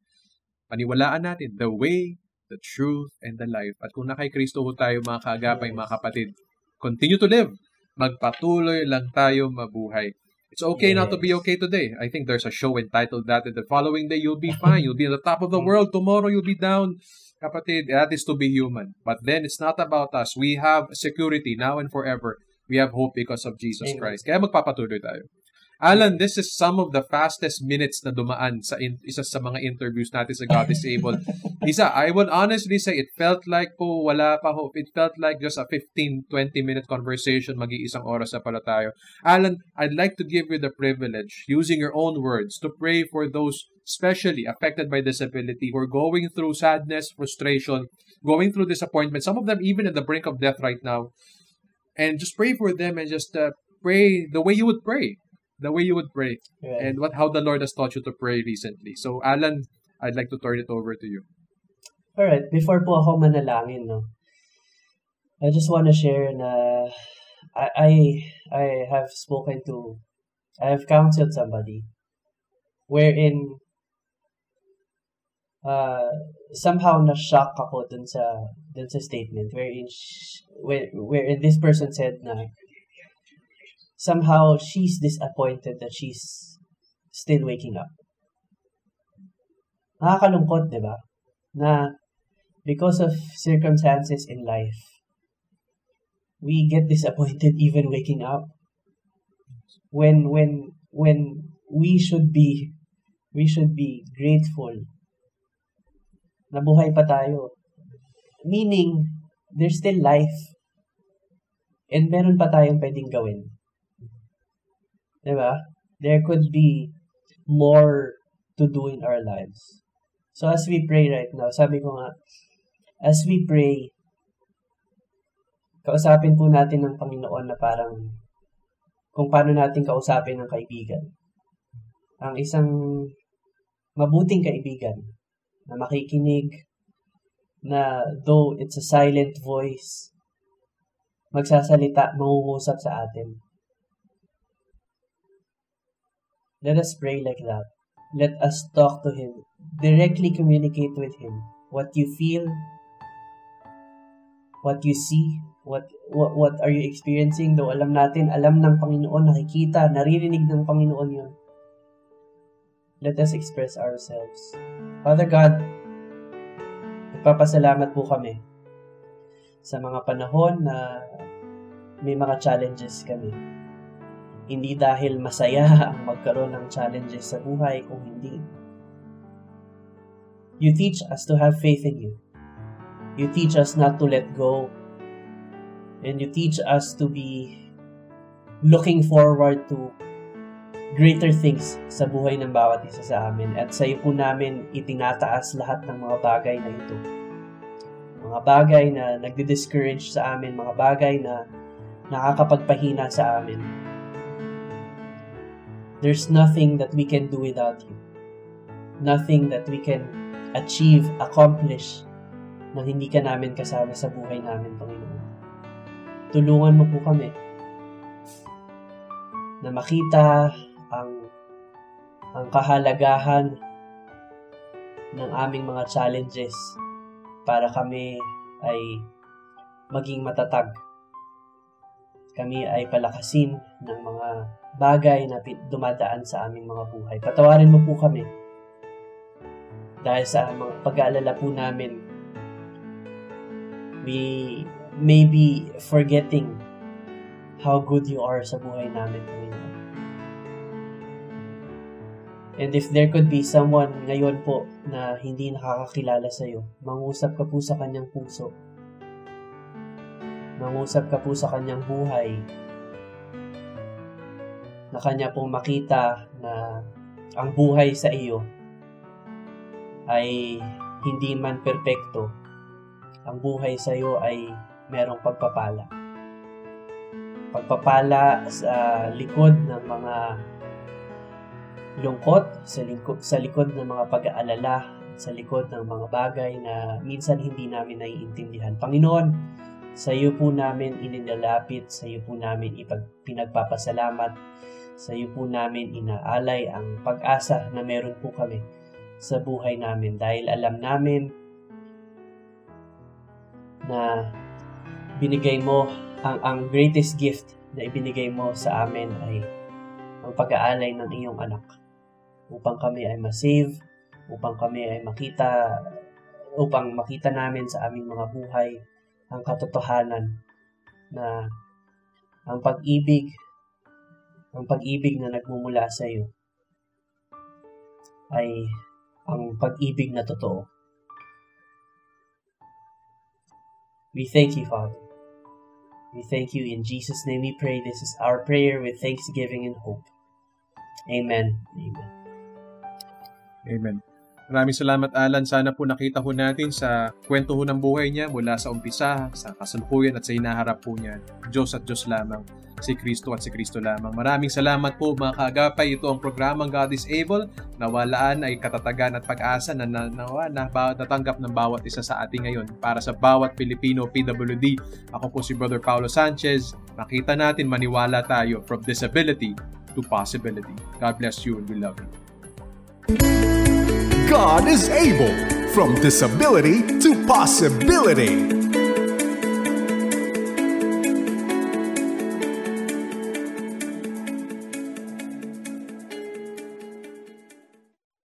paniwalaan natin, the way, the truth, and the life. At kung nakay Kristo ho tayo, mga kaagapay, mga kapatid, continue to live. Magpatuloy lang tayo mabuhay. It's okay not to be okay today. I think there's a show entitled that, and the following day, you'll be fine. You'll be on the top of the world. Tomorrow, you'll be down. Kapatid, that is to be human. But then, it's not about us. We have security now and forever. We have hope because of Jesus Christ. Kaya magpapatuloy tayo. Alan, this is some of the fastest minutes na dumaan sa isa sa mga interviews natin sa God is Able. Isa, I would honestly say it felt like po wala pa hope. It felt like just a 15-20 minute conversation, mag-iisang oras na pala tayo. Alan, I'd like to give you the privilege, using your own words, to pray for those especially affected by disability who are going through sadness, frustration, going through disappointment, some of them even at the brink of death right now. And just pray for them and just pray the way you would pray. The way you would pray, and how the Lord has taught you to pray recently. So, Alan, I'd like to turn it over to you. Alright, before po ako manalangin, no, I just want to share na I have counseled somebody wherein somehow na-shock ako dun sa statement wherein this person said na somehow she's disappointed that she's still waking up. Nakakalungkot, di ba? Na because of circumstances in life, we get disappointed even waking up. When we should be grateful na buhay pa tayo. Meaning, there's still life. And meron pa tayong pwedeng gawin. Diba? There could be more to do in our lives. So as we pray right now, sabi ko nga, as we pray, kausapin po natin ng Panginoon na parang kung paano natin kausapin ng kaibigan. Ang isang mabuting kaibigan na makikinig, na though it's a silent voice, magsasalita, mangungusap sa atin. Let us pray like that. Let us talk to Him. Directly communicate with Him. What you feel, what you see, what are you experiencing? Though alam ng Panginoon, nakikita, naririnig ng Panginoon yun. Let us express ourselves. Father God, nagpapasalamat po kami sa mga panahon na may mga challenges kami. Hindi dahil masaya ang magkaroon ng challenges sa buhay, kung hindi. You teach us to have faith in You. You teach us not to let go. And You teach us to be looking forward to greater things sa buhay ng bawat isa sa amin. At sa iyo po namin itinataas lahat ng mga bagay na ito. Mga mga bagay na nagdi-discourage sa amin, mga bagay na nakakapagpahina sa amin. There's nothing that we can do without you. Nothing that we can achieve, accomplish na hindi ka namin kasama sa buhay namin, Panginoon. Tulungan mo po kami na makita ang kahalagahan ng aming mga challenges para kami ay maging matatag. Kami ay palakasin ng mga bagay na dumadaan sa aming mga buhay. Patawarin mo po kami dahil sa mga pag-aalala po namin. We may be forgetting how good you are sa buhay namin, Panginoon. And if there could be someone ngayon po na hindi nakakakilala sa iyo, mangusap ka po sa kanyang puso. Mangusap ka po sa kanyang buhay. Na kanya pong makita na ang buhay sa iyo ay hindi man perpekto. Ang buhay sa iyo ay merong pagpapala. Pagpapala sa likod ng mga lungkot, sa likod ng mga pag-aalala, sa likod ng mga bagay na minsan hindi namin naiintindihan. Panginoon, sa iyo po namin ininalapit, sa iyo po namin pinagpapasalamat, sa iyo po namin inaalay ang pag-asa na meron po kami sa buhay namin dahil alam namin na binigay mo ang greatest gift na ibinigay mo sa amin ay ang pag-aalay ng iyong anak upang kami ay ma-save, upang kami ay upang makita namin sa aming mga buhay ang katotohanan na ang pag-ibig na nagmumula sa iyo ay ang pag-ibig na totoo. We thank you, Father. We thank you. In Jesus' name we pray. This is our prayer with thanksgiving and hope. Amen. Amen. Amen. Maraming salamat, Alan. Sana po nakita ho natin sa kwento ho ng buhay niya mula sa umpisa, sa kasalukuyan at sa hinaharap po niya. Diyos at Diyos lamang. Si Kristo at si Kristo lamang. Maraming salamat po mga kaagapay. Ito ang programang God is Able. Nawalaan ay katatagan at pag-asa na natanggap ng bawat isa sa ating ngayon. Para sa bawat Pilipino PWD, ako po si Brother Paulo Sanchez. Makita natin, maniwala tayo from disability to possibility. God bless you and we love you. God is able, from disability to possibility.